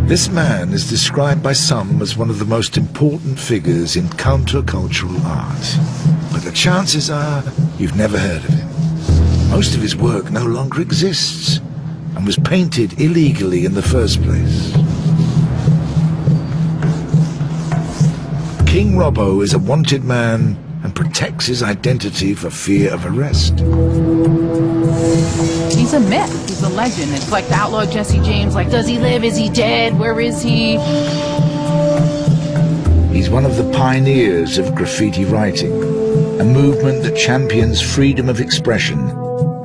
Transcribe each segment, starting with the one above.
This man is described by some as one of the most important figures in countercultural art. But the chances are you've never heard of him. Most of his work no longer exists and was painted illegally in the first place. King RoBBo is a wanted man and protects his identity for fear of arrest. He's a myth. He's a legend. It's like the outlaw Jesse James. Like, does he live? Is he dead? Where is he? He's one of the pioneers of graffiti writing, a movement that champions freedom of expression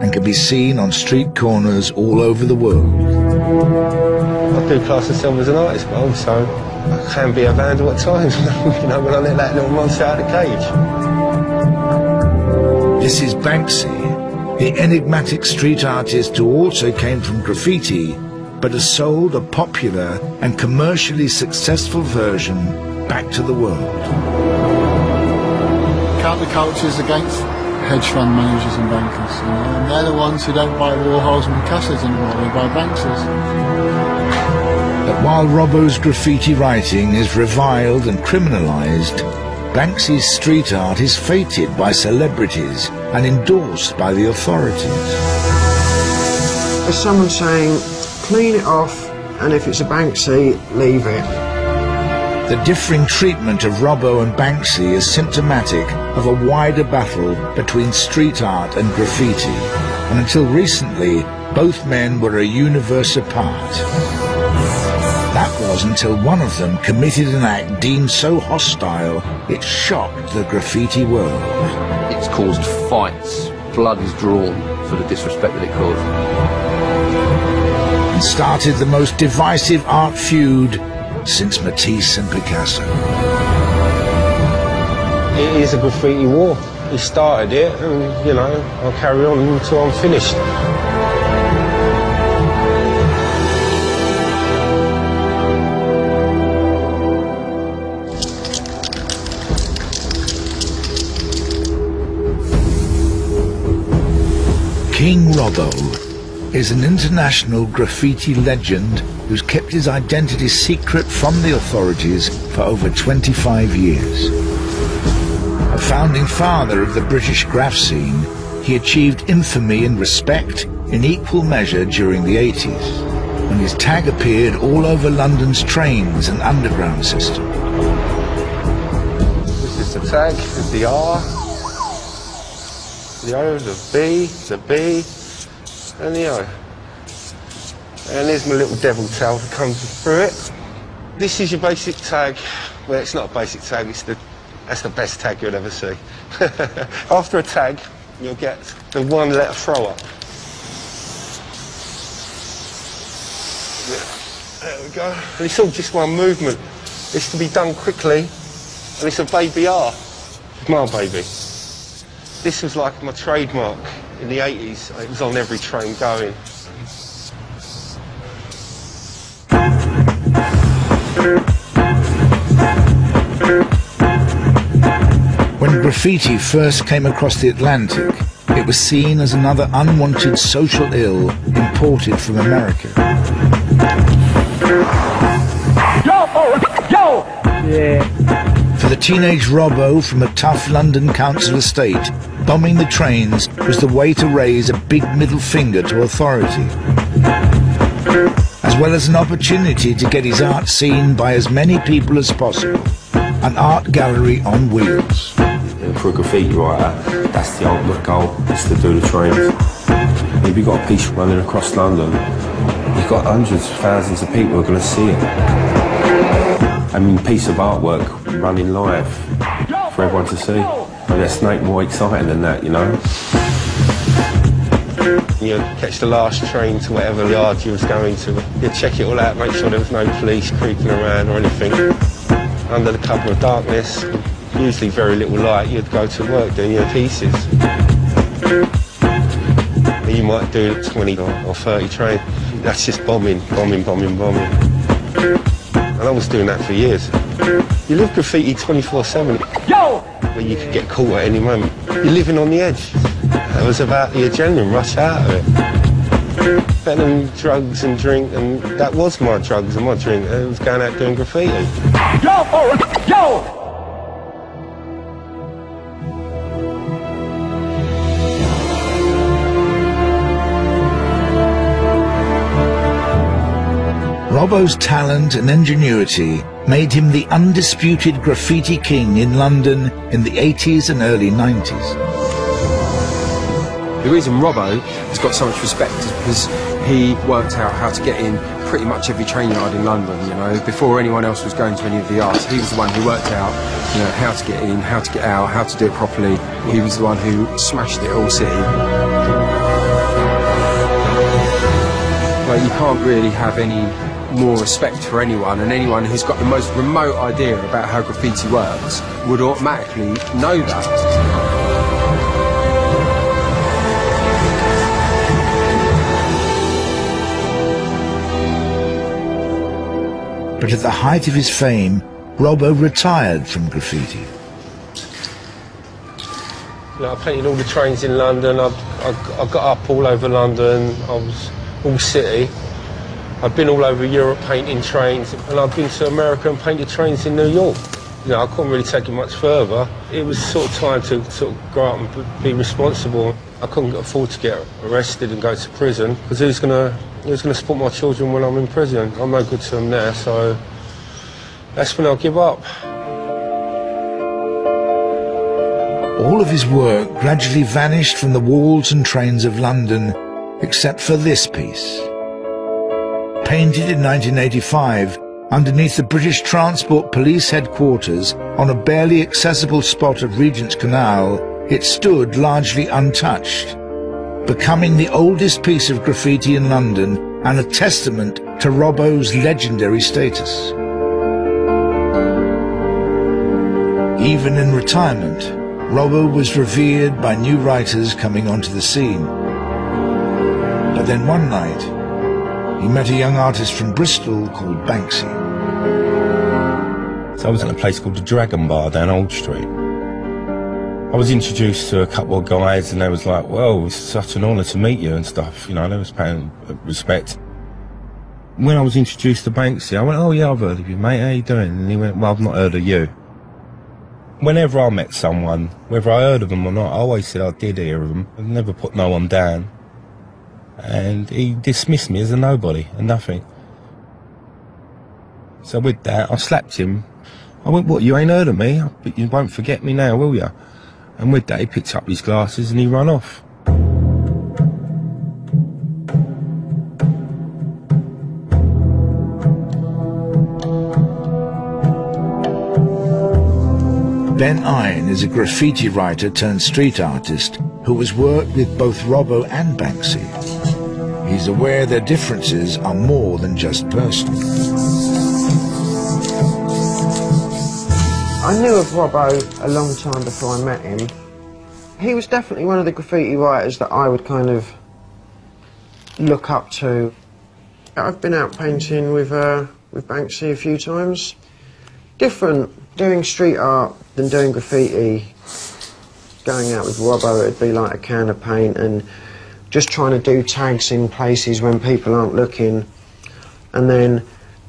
and can be seen on street corners all over the world. I do class myself as an artist, but also I can be a vandal at times, you know, when I let that little monster out of the cage. This is Banksy, the enigmatic street artist who also came from graffiti, but has sold a popular and commercially successful version back to the world. Counterculture is against hedge fund managers and bankers, you know, and they're the ones who don't buy Warhols and Picassos anymore, they buy Banksys. But while RoBBo's graffiti writing is reviled and criminalised, Banksy's street art is feted by celebrities and endorsed by the authorities. There's someone saying, clean it off, and if it's a Banksy, leave it. The differing treatment of RoBBo and Banksy is symptomatic of a wider battle between street art and graffiti, and until recently, both men were a universe apart. That was until one of them committed an act deemed so hostile it shocked the graffiti world. It's caused fights, blood is drawn for the disrespect that it caused. And started the most divisive art feud since Matisse and Picasso. It is a graffiti war. He started it, and, you know, I'll carry on until I'm finished. King RoBBo is an international graffiti legend who's kept his identity secret from the authorities for over 25 years. A founding father of the British graph scene, he achieved infamy and respect in equal measure during the 80s, when his tag appeared all over London's trains and underground system. This is the tag, the R, the O, the B, the B, and the O. And there's my little devil tail that comes through it. This is your basic tag. Well, it's not a basic tag, that's the best tag you'll ever see. After a tag, you'll get the one letter throw up. Yeah, there we go. And it's all just one movement. It's to be done quickly, and it's a baby R. It's my baby. This was like my trademark in the 80s. It was on every train going. When graffiti first came across the Atlantic, it was seen as another unwanted social ill imported from America. For the teenage RoBBo from a tough London council estate, bombing the trains was the way to raise a big middle finger to authority, as well as an opportunity to get his art seen by as many people as possible. An art gallery on wheels. For a graffiti writer, that's the ultimate goal, is to do the trains. If you've got a piece running across London, you've got hundreds of thousands of people who are going to see it. I mean, a piece of artwork running live for everyone to see. And that's nothing more exciting than that, you know? You catch the last train to whatever yard you was going to. You check it all out, make sure there was no police creeping around or anything. Under the cover of darkness, usually very little light, you'd go to work doing your pieces. You might do 20 or 30 trains. That's just bombing, bombing, bombing, bombing. And I was doing that for years. You live graffiti 24/7, where you could get caught at any moment. You're living on the edge. It was about the adrenaline rush out of it. Better than drugs and drink, and that was my drugs and my drink. It was going out doing graffiti. Yo! RoBBo's talent and ingenuity made him the undisputed graffiti king in London in the 80s and early 90s. The reason RoBBo has got so much respect is because he worked out how to get in pretty much every train yard in London, you know. Before anyone else was going to any of the yards, he was the one who worked out, you know, how to get in, how to get out, how to do it properly. He was the one who smashed it all city. Like, you can't really have any more respect for anyone, and anyone who's got the most remote idea about how graffiti works would automatically know that. But at the height of his fame, RoBBo retired from graffiti. You know, I painted all the trains in London. I got up all over London. I was all city. I've been all over Europe painting trains, and I've been to America and painted trains in New York. You know, I couldn't really take it much further. It was sort of time to sort of grow up and be responsible. I couldn't afford to get arrested and go to prison, because who's gonna support my children when I'm in prison? I'm no good to them there, so that's when I'll give up. All of his work gradually vanished from the walls and trains of London, except for this piece. Painted in 1985, underneath the British Transport Police headquarters on a barely accessible spot of Regent's Canal, it stood largely untouched, becoming the oldest piece of graffiti in London and a testament to RoBBo's legendary status. Even in retirement, RoBBo was revered by new writers coming onto the scene. But then one night, he met a young artist from Bristol called Banksy. So I was at a place called the Dragon Bar down Old Street. I was introduced to a couple of guys, and they was like, well, it's such an honour to meet you and stuff, you know, they was paying respect. When I was introduced to Banksy, I went, oh yeah, I've heard of you, mate, how you doing? And he went, well, I've not heard of you. Whenever I met someone, whether I heard of them or not, I always said I did hear of them. I never put no one down. And he dismissed me as a nobody, a nothing. So with that, I slapped him. I went, what, you ain't heard of me? But you won't forget me now, will you? And with that, he picked up his glasses and he ran off. Ben Iron is a graffiti writer turned street artist who has worked with both RoBBo and Banksy. He's aware their differences are more than just personal. I knew of RoBBo a long time before I met him. He was definitely one of the graffiti writers that I would kind of look up to. I've been out painting with Banksy a few times. Different, doing street art than doing graffiti. Going out with RoBBo, it'd be like a can of paint and just trying to do tags in places when people aren't looking. And then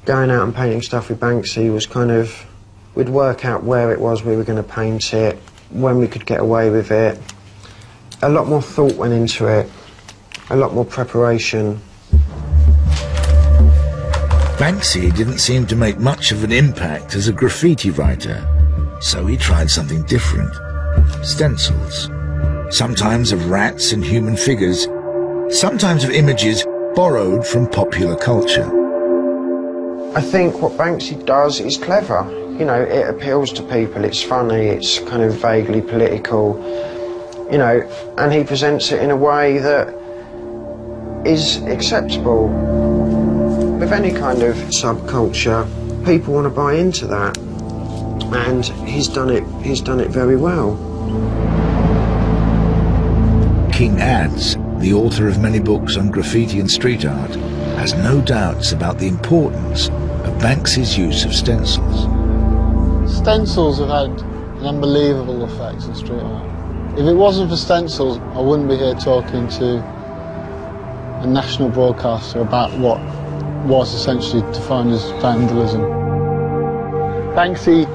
going out and painting stuff with Banksy was kind of, we'd work out where it was we were going to paint it, when we could get away with it. A lot more thought went into it, a lot more preparation. Banksy didn't seem to make much of an impact as a graffiti writer, so he tried something different. Stencils. Sometimes of rats and human figures, sometimes of images borrowed from popular culture. I think what Banksy does is clever. You know, it appeals to people, it's funny, it's kind of vaguely political, you know, and he presents it in a way that is acceptable. With any kind of subculture, people want to buy into that, and he's done it very well. King adds, the author of many books on graffiti and street art, has no doubts about the importance of Banksy's use of stencils. Stencils have had an unbelievable effect on street art. If it wasn't for stencils, I wouldn't be here talking to a national broadcaster about what was essentially defined as vandalism. Banksy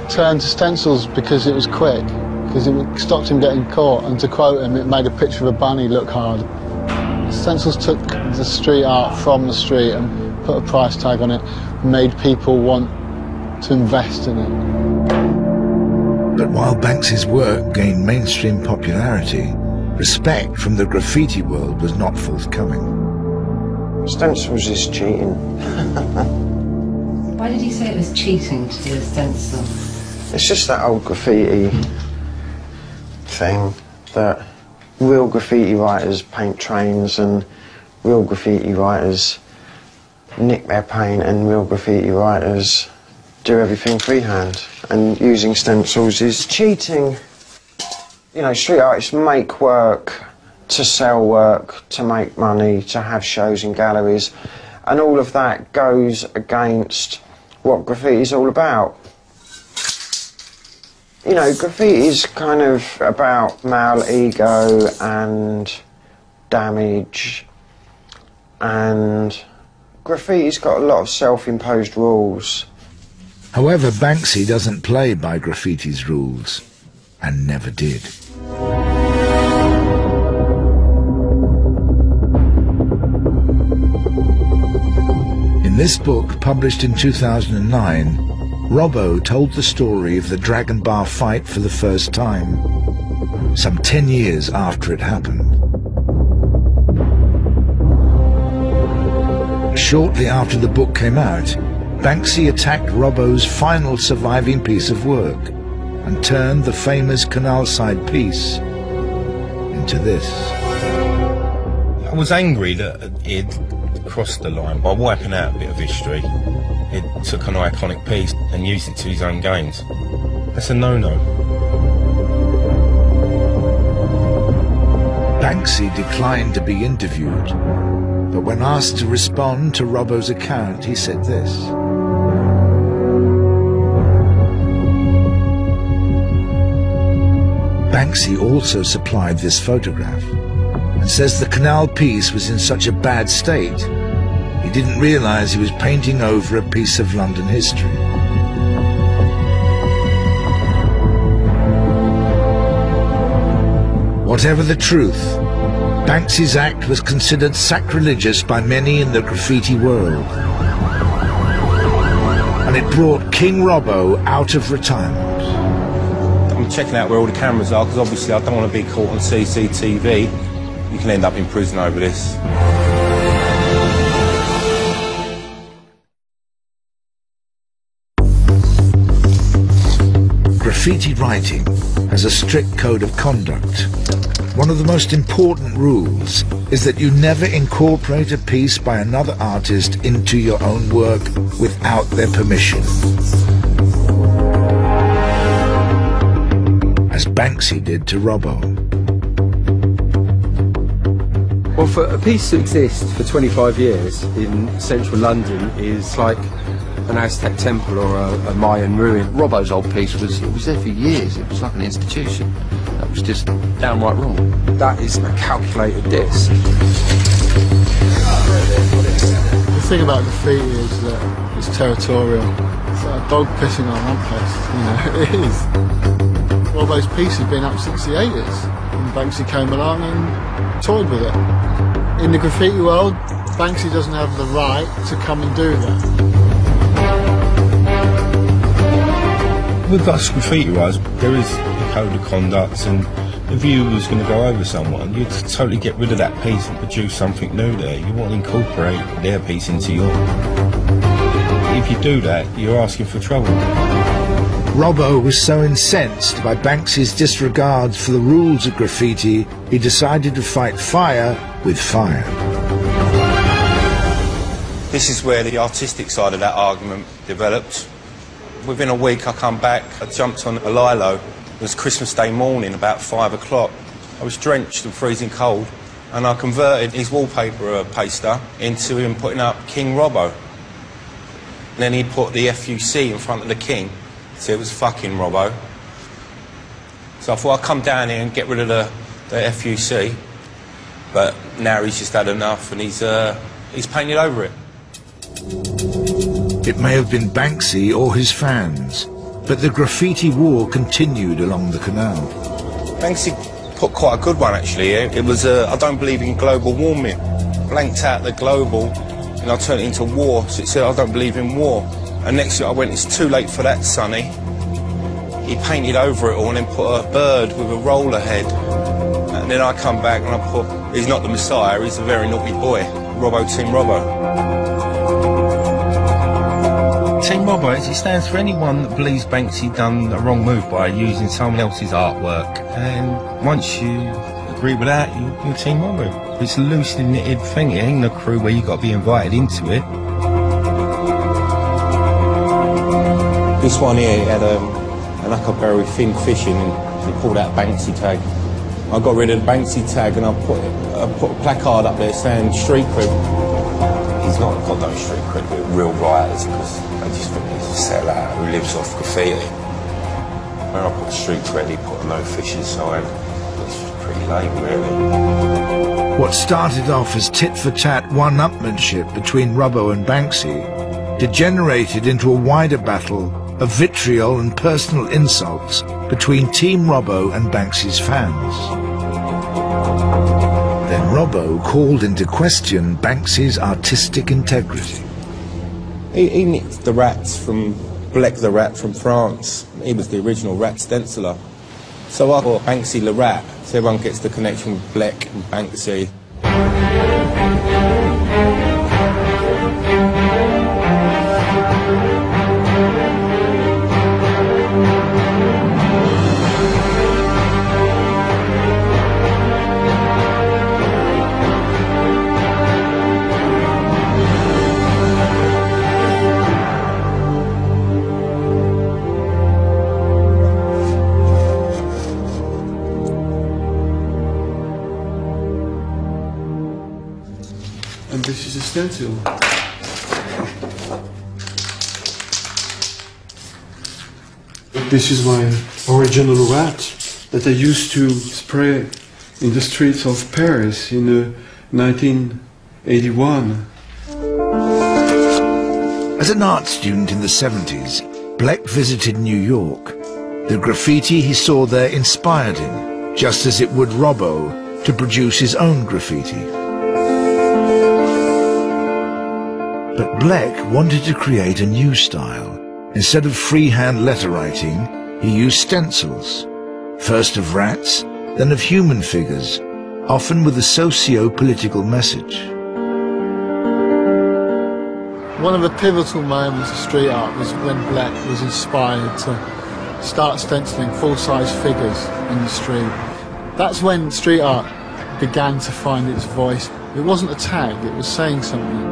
turned to stencils because it was quick, because it stopped him getting caught, and to quote him, it made a picture of a bunny look hard. Stencils took the street art from the street and put a price tag on it, made people want to invest in it. But while Banksy's work gained mainstream popularity, respect from the graffiti world was not forthcoming. Stencils is cheating. Why did he say it was cheating to do a stencil? It's just that old graffiti thing that real graffiti writers paint trains and real graffiti writers nick their paint and real graffiti writers do everything freehand, and using stencils is cheating. You know, street artists make work to sell work, to make money, to have shows in galleries, and all of that goes against what graffiti is all about. You know, graffiti is kind of about male ego and damage, and graffiti's got a lot of self-imposed rules. However, Banksy doesn't play by graffiti's rules, and never did. In this book, published in 2009, RoBBo told the story of the Dragon Bar fight for the first time, some 10 years after it happened. Shortly after the book came out, Banksy attacked RoBBo's final surviving piece of work and turned the famous canal side piece into this. I was angry that he'd crossed the line by wiping out a bit of history. He took an iconic piece and used it to his own gains. That's a no-no. Banksy declined to be interviewed, but when asked to respond to RoBBo's account, he said this. Banksy also supplied this photograph and says the canal piece was in such a bad state he didn't realise he was painting over a piece of London history. Whatever the truth, Banksy's act was considered sacrilegious by many in the graffiti world, and it brought King RoBBo out of retirement. I'm checking out where all the cameras are because obviously I don't want to be caught on CCTV. You can end up in prison over this. Graffiti writing has a strict code of conduct. One of the most important rules is that you never incorporate a piece by another artist into your own work without their permission. As Banksy did to RoBBo. Well, for a piece to exist for 25 years in central London is like an Aztec temple or a Mayan ruin. RoBBo's old piece was there for years. It was like an institution. That was just downright wrong. That is a calculated diss. The thing about graffiti is that it's territorial. It's like a dog pissing on a lamppost, you know, it is. RoBBo's piece has been up since the 80s, and Banksy came along and toyed with it. In the graffiti world, Banksy doesn't have the right to come and do that. With us graffiti writers, there is a code of conduct, and if you was going to go over someone, you'd totally get rid of that piece and produce something new there. You want to incorporate their piece into your... If you do that, you're asking for trouble. RoBBo was so incensed by Banksy's disregard for the rules of graffiti, he decided to fight fire with fire. This is where the artistic side of that argument developed. Within a week I come back, I jumped on a Lilo. It was Christmas Day morning, about 5 o'clock. I was drenched and freezing cold, and I converted his wallpaper paster into him putting up King RoBBo. And then he put the FUC in front of the king, so it was fucking RoBBo. So I thought I'd come down here and get rid of the FUC, But now he's just had enough and he's painted over it. It may have been Banksy or his fans, but the graffiti war continued along the canal. Banksy put quite a good one, actually. It was, I don't believe in global warming. Blanked out the global, and I turned it into war. So it said, I don't believe in war. And next year I went, it's too late for that, Sonny. He painted over it all and then put a bird with a roller head. And then I come back and I put, he's not the Messiah, he's a very naughty boy. RoBBo, Team RoBBo. Team RoBBo, it stands for anyone that believes Banksy done a wrong move by using someone else's artwork. And once you agree with that, you're Team RoBBo. It's a loosely knitted thing. It ain't a crew where you've got to be invited into it. This one here had an huckleberry fin fishing and he pulled out Banksy tag. I got rid of the Banksy tag and I put a placard up there saying street cred. He's not got no street cred with real rioters because they just think he's a sellout who lives off graffiti. When I put street cred, he put a no fishing sign. It's pretty lame, really. What started off as tit-for-tat one-upmanship between RoBBo and Banksy degenerated into a wider battle of vitriol and personal insults between Team RoBBo and Banksy's fans. Then RoBBo called into question Banksy's artistic integrity. He nicked the rats from Blek the Rat from France. He was the original rat stenciler. So I thought Banksy the Rat, so everyone gets the connection with Blek and Banksy. And this is a stencil. This is my original rat that I used to spray in the streets of Paris in 1981. As an art student in the 70s, Blek visited New York. The graffiti he saw there inspired him, just as it would RoBBo to produce his own graffiti. But Blek wanted to create a new style. Instead of freehand letter writing, he used stencils, first of rats, then of human figures, often with a socio-political message. One of the pivotal moments of street art was when Blek was inspired to start stenciling full-size figures in the street. That's when street art began to find its voice. It wasn't a tag, it was saying something.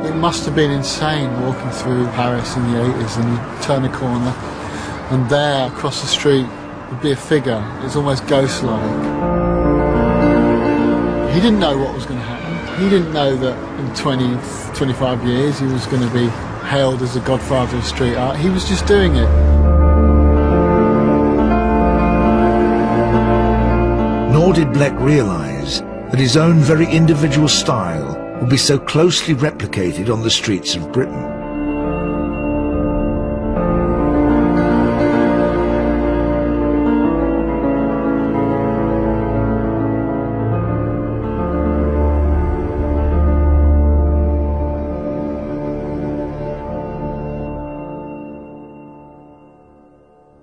It must have been insane walking through Paris in the 80s and you turn a corner and there across the street would be a figure. It's almost ghost-like. He didn't know what was going to happen. He didn't know that in 20, 25 years he was going to be hailed as the godfather of street art. He was just doing it. Nor did Blek realise that his own very individual style would be so closely replicated on the streets of Britain.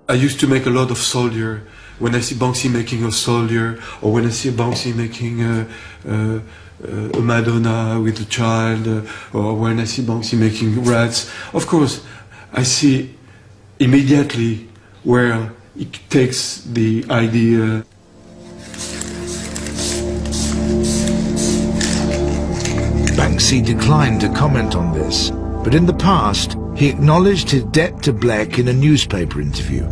I used to make a lot of soldier. When I see Banksy making a soldier, or when I see Banksy making a Madonna with a child, or when I see Banksy making rats, of course, I see immediately where it takes the idea. Banksy declined to comment on this, but in the past, he acknowledged his debt to Blek in a newspaper interview.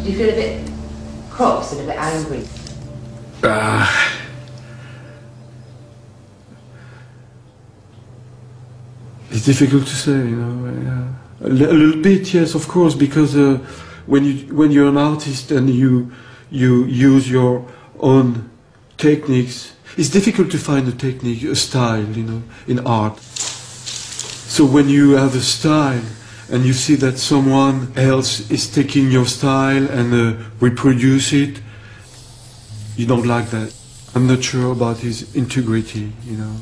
Do you feel a bit cross and a bit angry? It's difficult to say, you know. A little bit, yes, of course, because when you're an artist and you use your own techniques, it's difficult to find a technique, a style, you know, in art. So when you have a style and you see that someone else is taking your style and reproduce it, you don't like that. I'm not sure about his integrity, you know.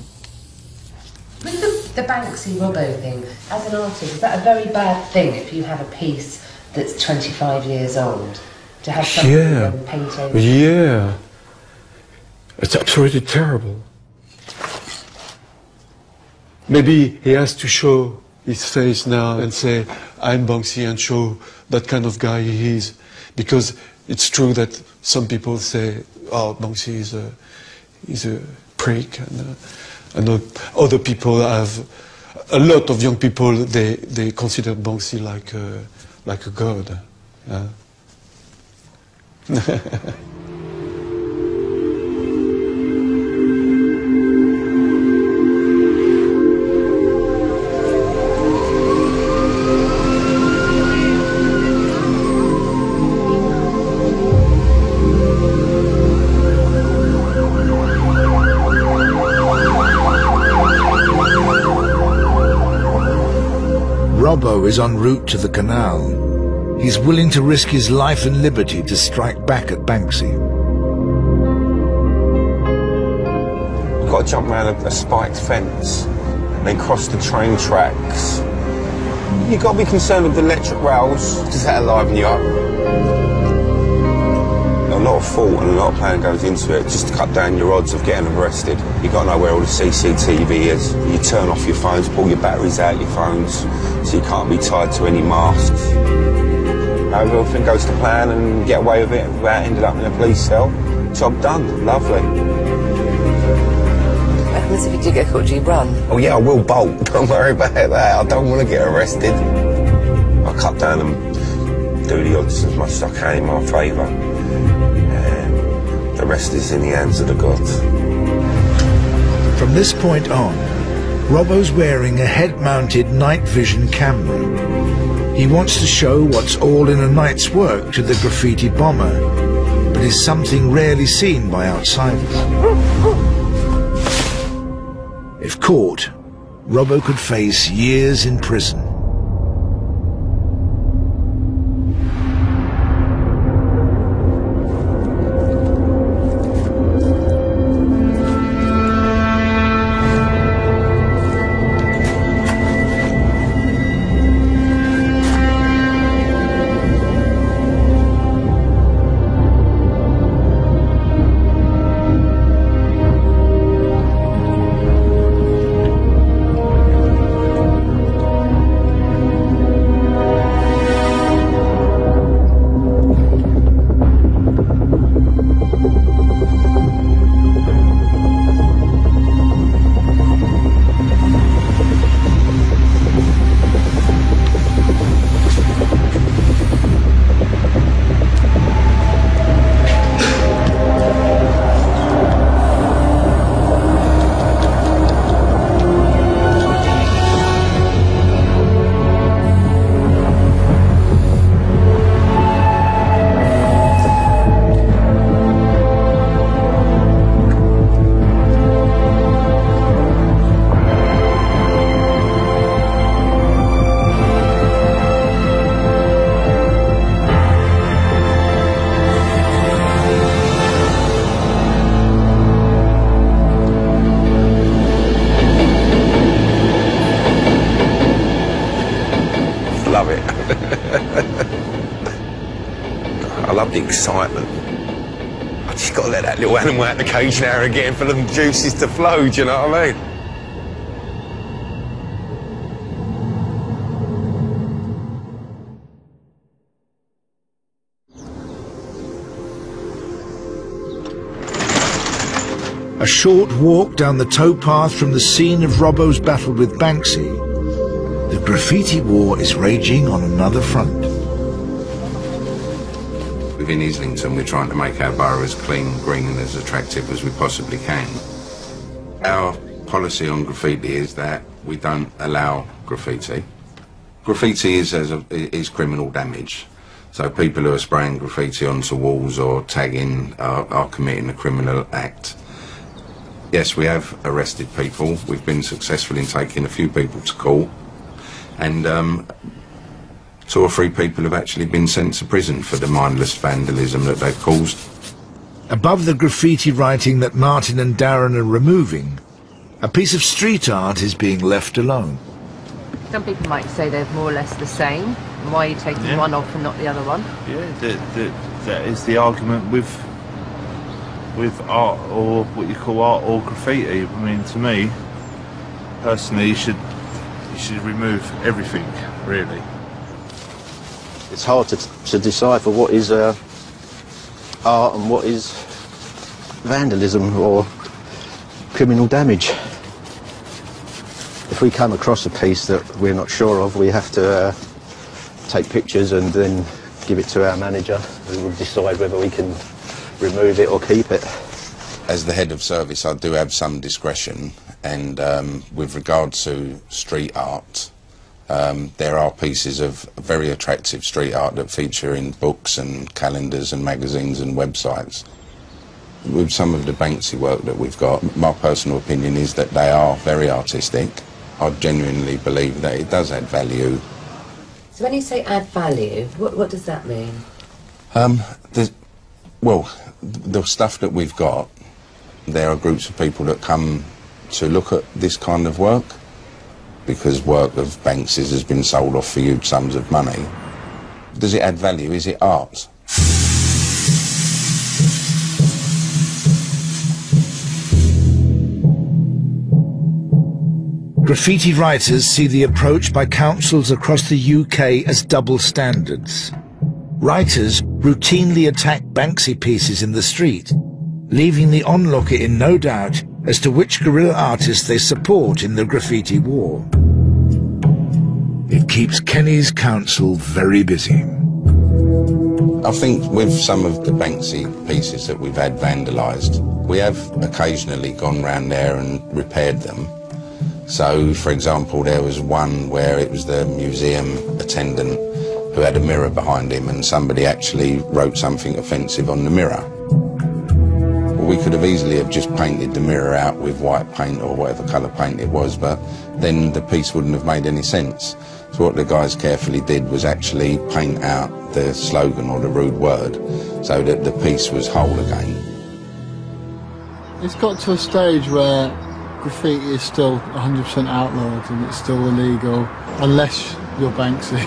With the Banksy RoBBo thing, as an artist, is that a very bad thing if you have a piece that's 25 years old? To have something painting? Yeah. It's absolutely terrible. Maybe he has to show his face now and say, I'm Banksy, and show that kind of guy he is. Because it's true that some people say, oh, Banksy is a prick, and other people have, a lot of young people, they consider Banksy like a god. RoBBo is en route to the canal. He's willing to risk his life and liberty to strike back at Banksy. You've got to jump around a spiked fence, then cross the train tracks. You've got to be concerned with the electric rails, because that'll liven you up. A lot of thought and a lot of planning goes into it just to cut down your odds of getting arrested. You've got to know where all the CCTV is. You turn off your phones, pull your batteries out of your phones, so you can't be tied to any masks. Everything goes to plan and get away with it without ending up in a police cell. Job done. Lovely. What happens if you do get caught? Do you run? Oh yeah, I will bolt. Don't worry about that. I don't want to get arrested. I cut down and do the odds as much as I can in my favour. The rest is in the hands of the gods. From this point on, RoBBo's wearing a head-mounted night vision camera. He wants to show what's all in a night's work to the graffiti bomber, but is something rarely seen by outsiders. If caught, RoBBo could face years in prison. Love it. I love the excitement. I just got to let that little animal out of the cage now and again for the juices to flow, do you know what I mean? A short walk down the towpath from the scene of RoBBo's battle with Banksy, the graffiti war is raging on another front. Within Islington, we're trying to make our borough as clean, green and as attractive as we possibly can. Our policy on graffiti is that we don't allow graffiti. Graffiti is criminal damage. So people who are spraying graffiti onto walls or tagging are committing a criminal act. Yes, we have arrested people. We've been successful in taking a few people to court. And 2 or 3 people have actually been sent to prison for the mindless vandalism that they've caused. Above the graffiti writing that Martin and Darren are removing, a piece of street art is being left alone. Some people might say they're more or less the same. Why are you taking one off and not the other one? Yeah, that is the argument with art, or what you call art or graffiti. I mean, to me, personally, you should remove everything, really. It's hard to decipher what is art and what is vandalism or criminal damage. If we come across a piece that we're not sure of, we have to take pictures and then give it to our manager, who will decide whether we can remove it or keep it. As the head of service, I do have some discretion, and with regard to street art, there are pieces of very attractive street art that feature in books and calendars and magazines and websites. With some of the Banksy work that we've got, my personal opinion is that they are very artistic. I genuinely believe that it does add value. So when you say add value, what does that mean? Well, the stuff that we've got, there are groups of people that come to look at this kind of work, because work of Banksy's has been sold off for huge sums of money. Does it add value? Is it art? Graffiti writers see the approach by councils across the UK as double standards. Writers routinely attack Banksy pieces in the street, leaving the onlooker in no doubt as to which guerrilla artist they support in the graffiti war. It keeps Kenny's council very busy. I think with some of the Banksy pieces that we've had vandalised, we have occasionally gone round there and repaired them. So, for example, there was one where it was the museum attendant who had a mirror behind him, and somebody actually wrote something offensive on the mirror. Well, we could have easily have just painted the mirror out with white paint or whatever colour paint it was, but then the piece wouldn't have made any sense. So what the guys carefully did was actually paint out the slogan or the rude word so that the piece was whole again. It's got to a stage where graffiti is still 100% outlawed and it's still illegal, unless you're Banksy,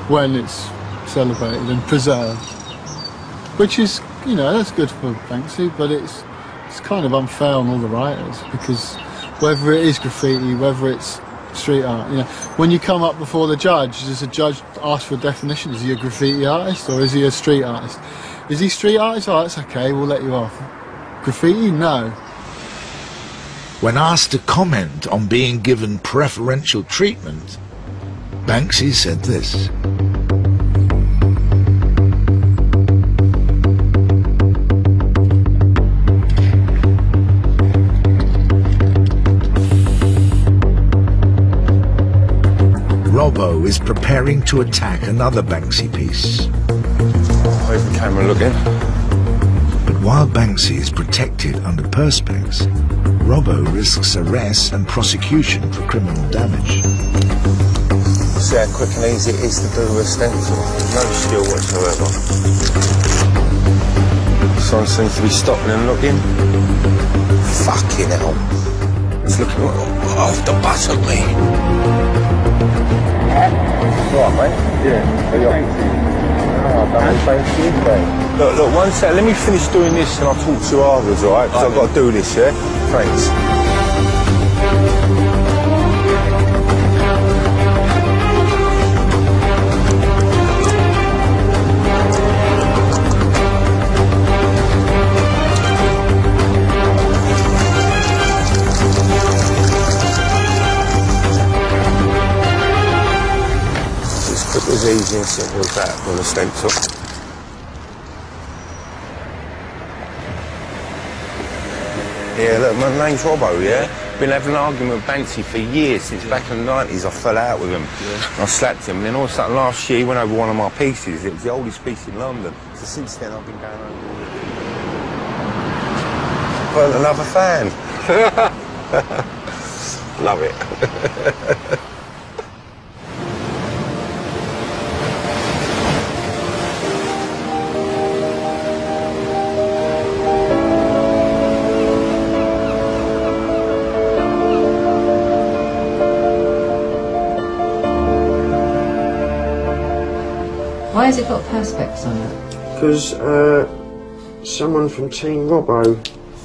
when it's celebrated and preserved. Which is, you know, that's good for Banksy, but it's kind of unfair on all the writers, because whether it is graffiti, whether it's street art, you know, when you come up before the judge, does the judge ask for a definition? Is he a graffiti artist or is he a street artist? Is he street artist? Oh, that's okay, we'll let you off. Graffiti? No. When asked to comment on being given preferential treatment, Banksy said this. RoBBo is preparing to attack another Banksy piece. Where's the camera looking? But while Banksy is protected under Perspex, RoBBo risks arrest and prosecution for criminal damage. See how quick and easy it is to do a stencil. No skill whatsoever. Someone seems to be stopping and looking. Fucking hell. It's looking off the bus at me. Right, mate? Yeah. Are you Banksy? Look, one sec, let me finish doing this and I'll talk to you afterwards, alright? Because I've got to do this, yeah? Thanks. It's as easy and simple as that on a stencil. Yeah, look, my name's RoBBo, yeah? been having an argument with Banksy for years, since back in the 90s. I fell out with him. I slapped him, and then all of a sudden last year he went over one of my pieces. It was the oldest piece in London. So since then I've been going over all of it. Burnt another fan. Love it. Why has it got perspex on it? Because someone from Team RoBBo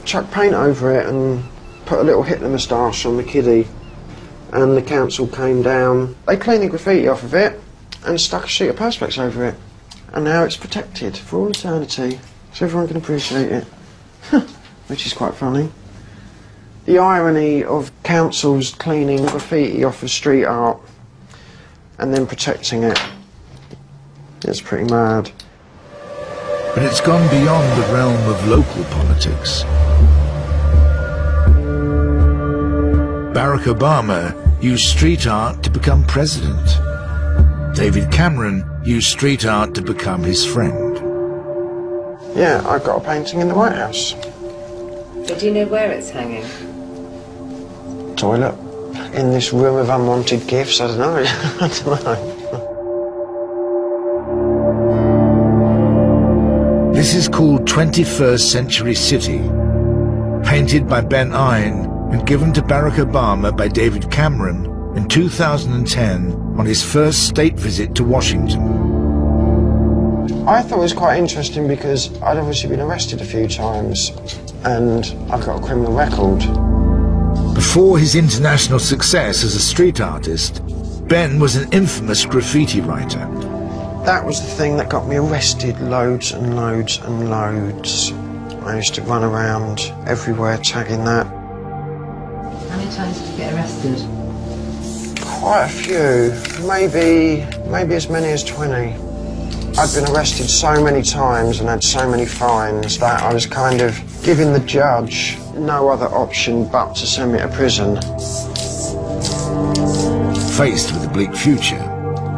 chucked paint over it and put a little Hitler moustache on the kiddie, and the council came down. They cleaned the graffiti off of it and stuck a sheet of perspex over it, and now it's protected for all eternity, so everyone can appreciate it. Which is quite funny. The irony of councils cleaning graffiti off of street art and then protecting it. It's pretty mad. But it's gone beyond the realm of local politics. Barack Obama used street art to become president. David Cameron used street art to become his friend. Yeah, I've got a painting in the White House. So do you know where it's hanging? Toilet. In this room of unwanted gifts, I don't know. I don't know. This is called 21st Century City, painted by Ben Ein and given to Barack Obama by David Cameron in 2010 on his first state visit to Washington. I thought it was quite interesting because I'd obviously been arrested a few times and I've got a criminal record. Before his international success as a street artist, Ben was an infamous graffiti writer. That was the thing that got me arrested loads and loads and loads. I used to run around everywhere tagging that. How many times did you get arrested? Quite a few, maybe as many as 20. I'd been arrested so many times and had so many fines that I was kind of giving the judge no other option but to send me to prison. Faced with a bleak future,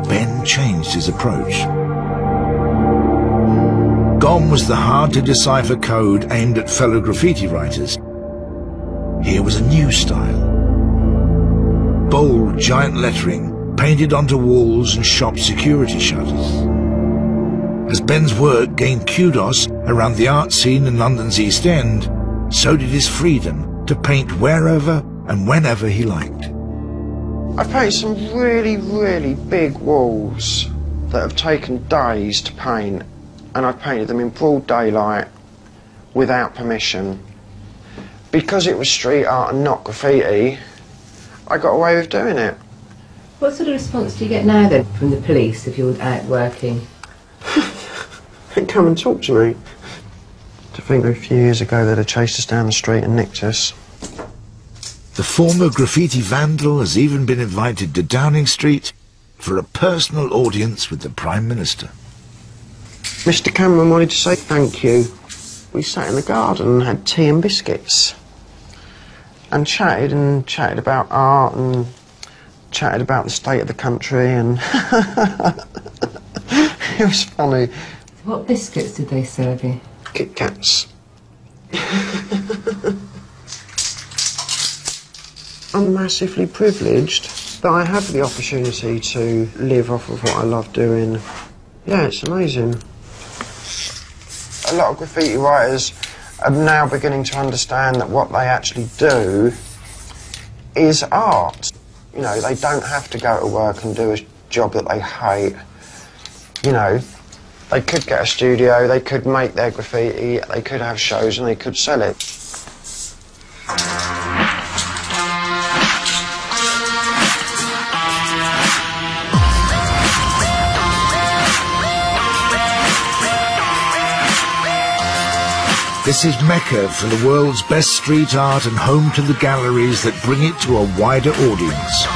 Ben changed his approach. Gone was the hard-to-decipher code aimed at fellow graffiti writers. Here was a new style. Bold, giant lettering painted onto walls and shop security shutters. As Ben's work gained kudos around the art scene in London's East End, so did his freedom to paint wherever and whenever he liked. I've painted some really, really big walls that have taken days to paint, and I've painted them in broad daylight without permission. Because it was street art and not graffiti, I got away with doing it. What sort of response do you get now then from the police if you're out working? They come and talk to me. To think a few years ago they'd have chased us down the street and nicked us. The former graffiti vandal has even been invited to Downing Street for a personal audience with the Prime Minister. Mr. Cameron wanted to say thank you. We sat in the garden and had tea and biscuits and chatted about art and chatted about the state of the country, and it was funny. What biscuits did they serve you? Kit Kats. I'm massively privileged that I have the opportunity to live off of what I love doing. Yeah, it's amazing. A lot of graffiti writers are now beginning to understand that what they actually do is art. You know, they don't have to go to work and do a job that they hate. You know, they could get a studio, they could make their graffiti, they could have shows and they could sell it. This is Mecca for the world's best street art and home to the galleries that bring it to a wider audience.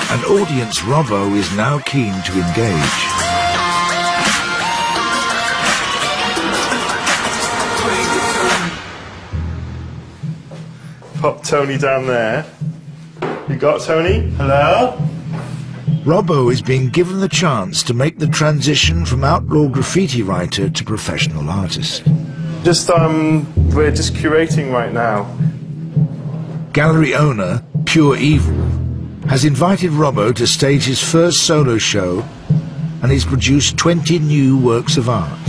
An audience RoBBo is now keen to engage. pop Tony down there. You got Tony? Hello? RoBBo is being given the chance to make the transition from outlaw graffiti writer to professional artist. We're just curating right now. Gallery owner, Pure Evil, has invited RoBBo to stage his first solo show, and he's produced 20 new works of art.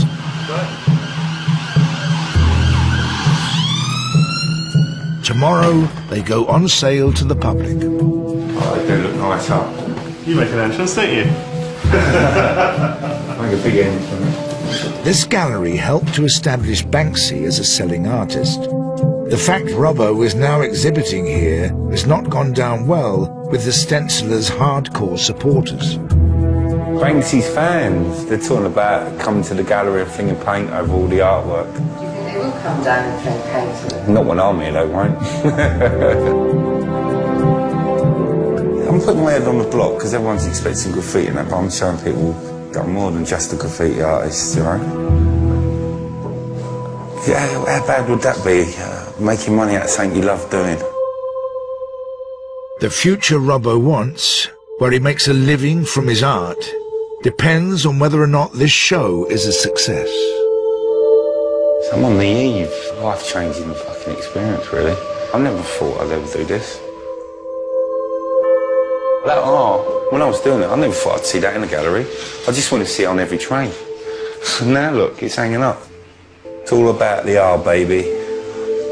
Tomorrow, they go on sale to the public. Oh, they do look nice up. You make an entrance, don't you? Make a big entrance. This gallery helped to establish Banksy as a selling artist. The fact RoBBo is now exhibiting here has not gone down well with the stenciler's hardcore supporters. Banksy's fans, they're talking about coming to the gallery and flinging paint over all the artwork. Do you think they will come down and fling paint on it? Not when I'm here, they won't. I'm putting my head on the block because everyone's expecting graffiti and that, but I'm showing people that I'm more than just a graffiti artist, you know? Yeah, how bad would that be, making money out of something you love doing? The future RoBBo wants, where he makes a living from his art, depends on whether or not this show is a success. So I'm on the eve, life-changing fucking experience, really. I never thought I'd ever do this. That art, when I was doing it, I never thought I'd see that in a gallery. I just wanted to see it on every train. Now look, it's hanging up. It's all about the art, baby.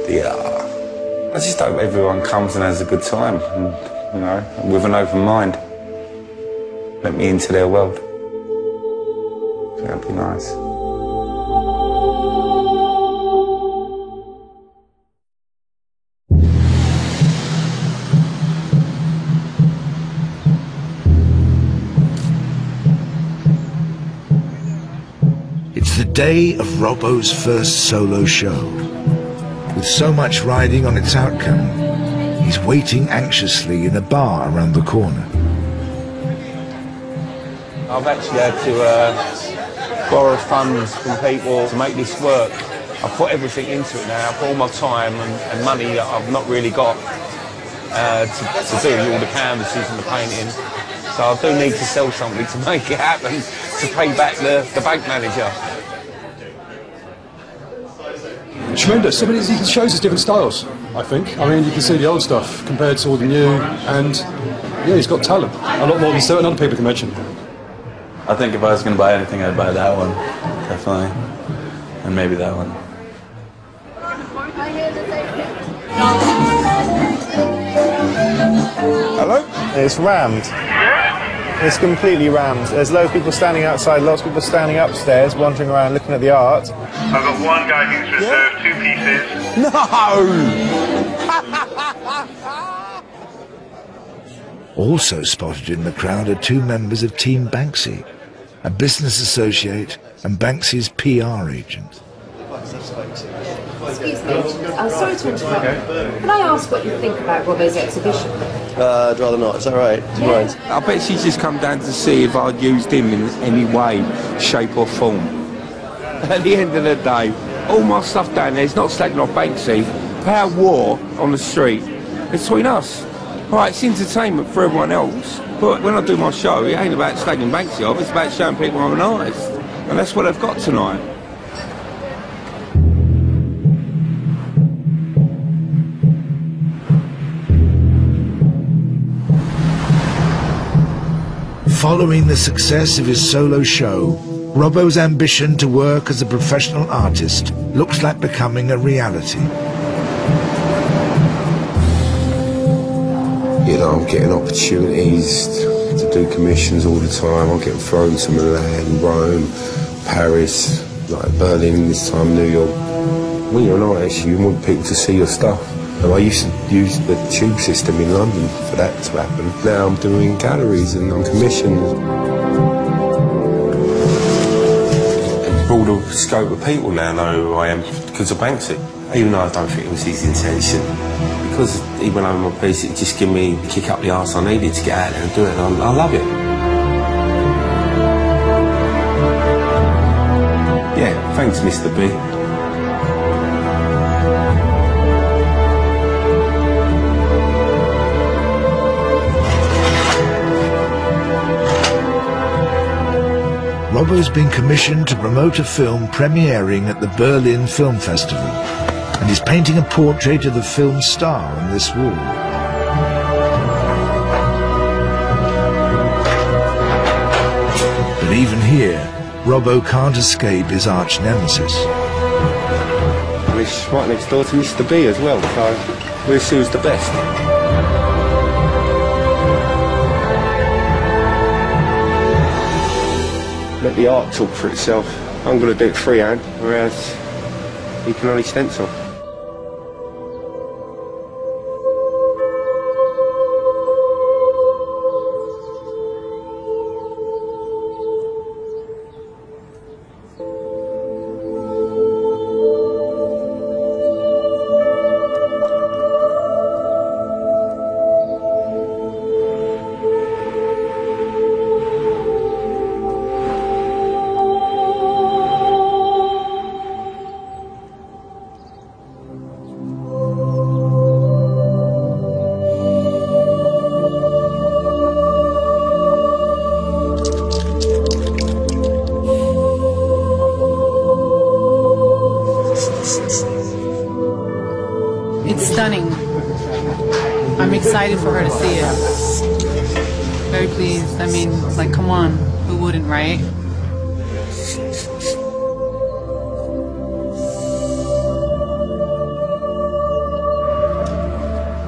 The art. I just hope everyone comes and has a good time, and, you know, with an open mind. Let me into their world. That'd be nice. It's the day of RoBBo's first solo show. With so much riding on its outcome, he's waiting anxiously in a bar around the corner. I've actually had to borrow funds from people to make this work. I've put everything into it now. I've put all my time and money that I've not really got to do all the canvases and the painting. So I do need to sell something to make it happen, to pay back the bank manager. Tremendous. I mean, he shows us different styles, I think. I mean, you can see the old stuff compared to all the new, and yeah, he's got talent. A lot more than certain other people can mention. I think if I was going to buy anything, I'd buy that one, definitely, and maybe that one. Hello? It's rammed. It's completely rammed. There's loads of people standing outside, lots of people standing upstairs, wandering around looking at the art. I've got one guy who's reserved 2 pieces. No! Also spotted in the crowd are 2 members of Team Banksy, a business associate and Banksy's PR agent. Excuse me, I'm sorry to interrupt. Can I ask what you think about RoBBo's exhibition? I'd rather not. Is that right? Do you mind? I bet she's just come down to see if I'd used him in any way, shape or form. At the end of the day, all my stuff down there is not slagging off Banksy. Power war on the street. It's between us. Right, it's entertainment for everyone else, but when I do my show, it ain't about slagging Banksy off, it's about showing people I'm an artist. And that's what I've got tonight. Following the success of his solo show, RoBBo's ambition to work as a professional artist looks like becoming a reality. You know, I'm getting opportunities to do commissions all the time. I'm getting thrown to Milan, Rome, Paris, like Berlin this time, New York. When you're an artist, you want people to see your stuff. And I used to use the tube system in London for that to happen. Now I'm doing galleries and I'm commissioned. A broader scope of people now know who I am because of Banksy. Even though I don't think it was his intention. Because he went over my piece, it just gave me the kick up the arse I needed to get out there and do it. And I love it. Yeah, thanks, Mr. B. RoBBo's been commissioned to promote a film premiering at the Berlin Film Festival, and is painting a portrait of the film star on this wall. But even here, RoBBo can't escape his arch nemesis. It's right next door to Mr. B as well, so we'll see who's the best. Let the art talk for itself. I'm going to do it freehand, whereas he can only stencil. It's stunning. I'm excited for her to see it. Very pleased. I mean, like, come on. Who wouldn't, right?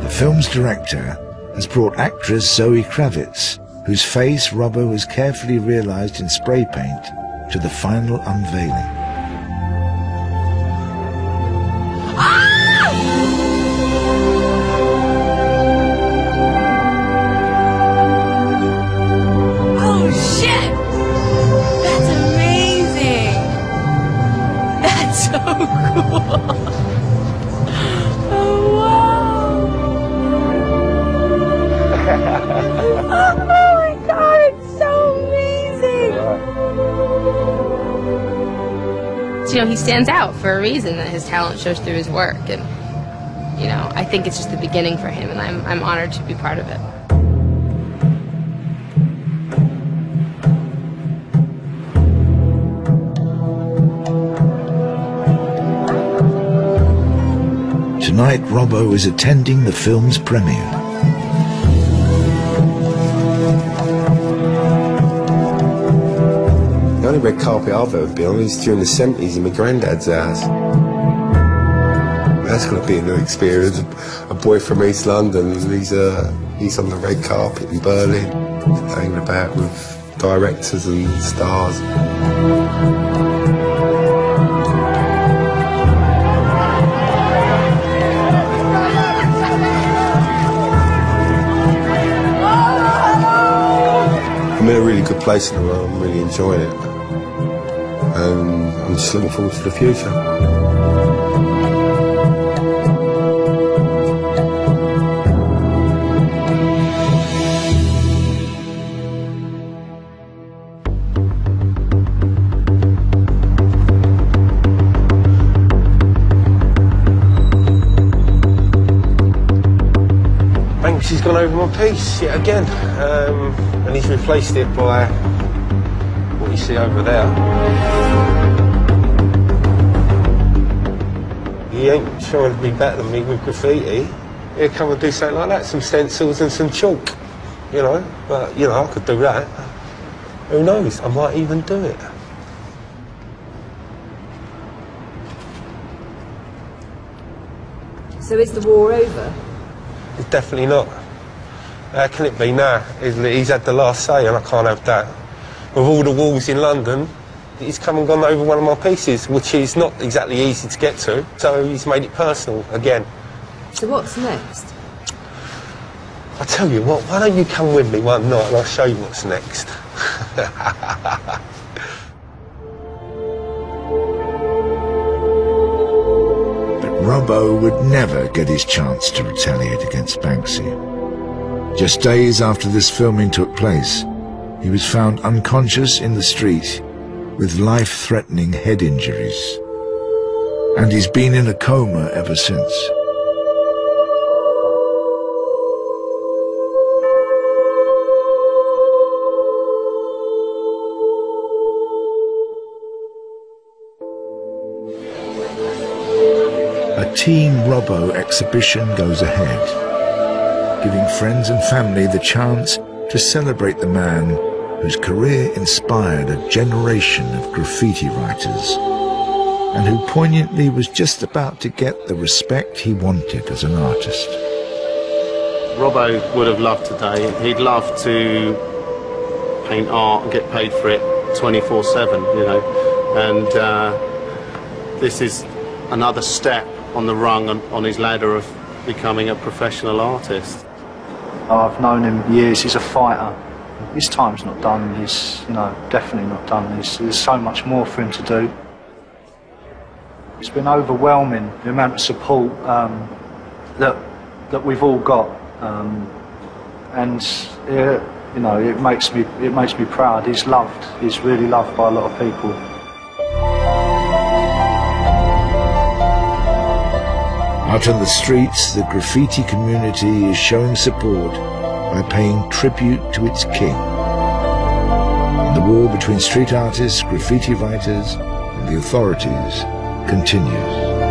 The film's director has brought actress Zoe Kravitz, whose face RoBBo has carefully realized in spray paint, to the final unveiling. You know, he stands out for a reason, that his talent shows through his work, and you know, I think it's just the beginning for him, and I'm honored to be part of it. Tonight, RoBBo is attending the film's premiere. The only red carpet I've ever been on is during the 70s in my granddad's house. That's going to be a new experience. A boy from East London, he's on the red carpet in Berlin, hanging about with directors and stars. I'm in a really good place in the world. I'm really enjoying it. And I'm just looking forward to the future. Banksy's gone over my piece yet again, and he's replaced it by what you see over there. He ain't trying to be better than me with graffiti. He'll come and do something like that, some stencils and some chalk, you know. But, you know, I could do that. Who knows, I might even do it. So is the war over? It's definitely not. How can it be now? He's had the last say and I can't have that. With all the walls in London, he's come and gone over one of my pieces, which is not exactly easy to get to, so he's made it personal again. So what's next? I tell you what, why don't you come with me one night and I'll show you what's next. RoBBo would never get his chance to retaliate against Banksy. Just days after this filming took place, he was found unconscious in the street with life-threatening head injuries. And he's been in a coma ever since. A Team RoBBo exhibition goes ahead, giving friends and family the chance to celebrate the man whose career inspired a generation of graffiti writers, and who poignantly was just about to get the respect he wanted as an artist. RoBBo would have loved today. He'd love to paint art and get paid for it 24/7, you know, and this is another step on the rung on his ladder of becoming a professional artist. I've known him years. He's a fighter. His time's not done. He's, you know, definitely not done. There's so much more for him to do. It's been overwhelming, the amount of support that we've all got, and you know, it makes me proud. He's loved. He's really loved by a lot of people. Out on the streets, the graffiti community is showing support by paying tribute to its king. And the war between street artists, graffiti writers, and the authorities continues.